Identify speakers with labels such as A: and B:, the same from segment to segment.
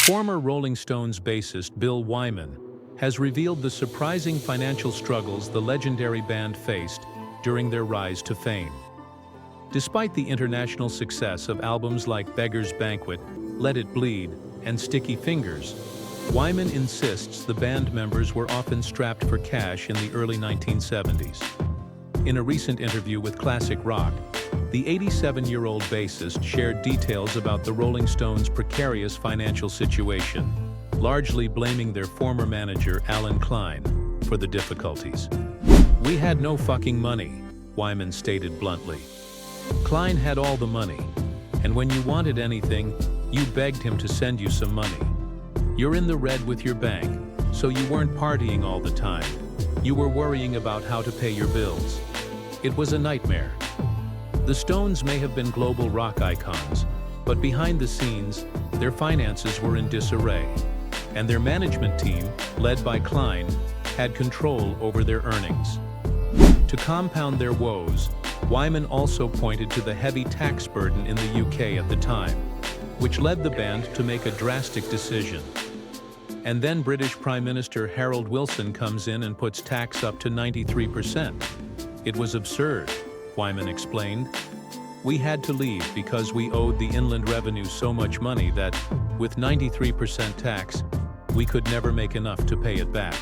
A: Former Rolling Stones bassist Bill Wyman has revealed the surprising financial struggles the legendary band faced during their rise to fame. Despite the international success of albums like Beggars Banquet, Let It Bleed, and Sticky Fingers, Wyman insists the band members were often strapped for cash in the early 1970s. In a recent interview with Classic Rock, the 87-year-old bassist shared details about the Rolling Stones' precarious financial situation, largely blaming their former manager, Klein, for the difficulties. "We had no fucking money," Wyman stated bluntly. "Klein had all the money, and when you wanted anything, you begged him to send you some money. You're in the red with your bank, so you weren't partying all the time. You were worrying about how to pay your bills. It was a nightmare." The Stones may have been global rock icons, but behind the scenes, their finances were in disarray, and their management team, led by Klein, had control over their earnings. To compound their woes, Wyman also pointed to the heavy tax burden in the UK at the time, which led the band to make a drastic decision. And then British Prime Minister Harold Wilson comes in and puts tax up to 93%. "It was absurd," Wyman explained. "We had to leave because we owed the Inland Revenue so much money that, with 93% tax, we could never make enough to pay it back.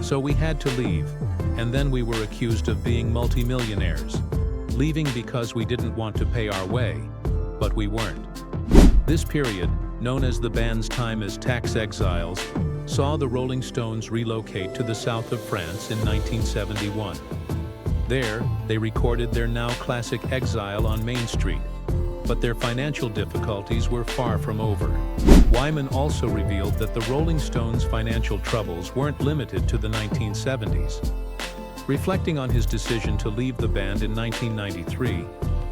A: So we had to leave, and then we were accused of being multimillionaires, leaving because we didn't want to pay our way, but we weren't." This period, known as the band's time as tax exiles, saw the Rolling Stones relocate to the south of France in 1971. There, they recorded their now classic Exile on Main Street, but their financial difficulties were far from over. Wyman also revealed that the Rolling Stones' financial troubles weren't limited to the 1970s. Reflecting on his decision to leave the band in 1993,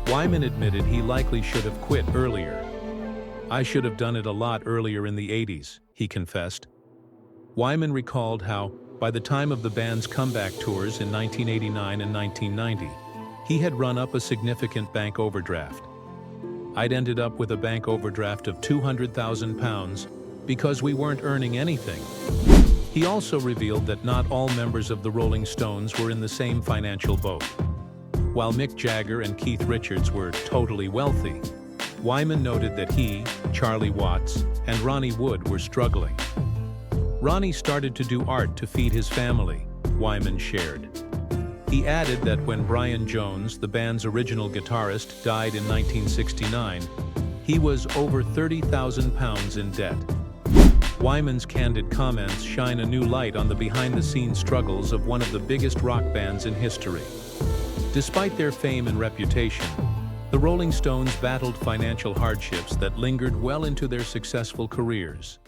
A: Wyman admitted he likely should have quit earlier. "I should have done it a lot earlier in the 80s, he confessed. Wyman recalled how, by the time of the band's comeback tours in 1989 and 1990, he had run up a significant bank overdraft. "I'd ended up with a bank overdraft of £200,000 because we weren't earning anything." He also revealed that not all members of the Rolling Stones were in the same financial boat. While Mick Jagger and Keith Richards were totally wealthy, Wyman noted that he, Charlie Watts, and Ronnie Wood were struggling. Ronnie started to do art to feed his family, Wyman shared. He added that when Brian Jones, the band's original guitarist, died in 1969, he was over £30,000 in debt. Wyman's candid comments shine a new light on the behind-the-scenes struggles of one of the biggest rock bands in history. Despite their fame and reputation, the Rolling Stones battled financial hardships that lingered well into their successful careers.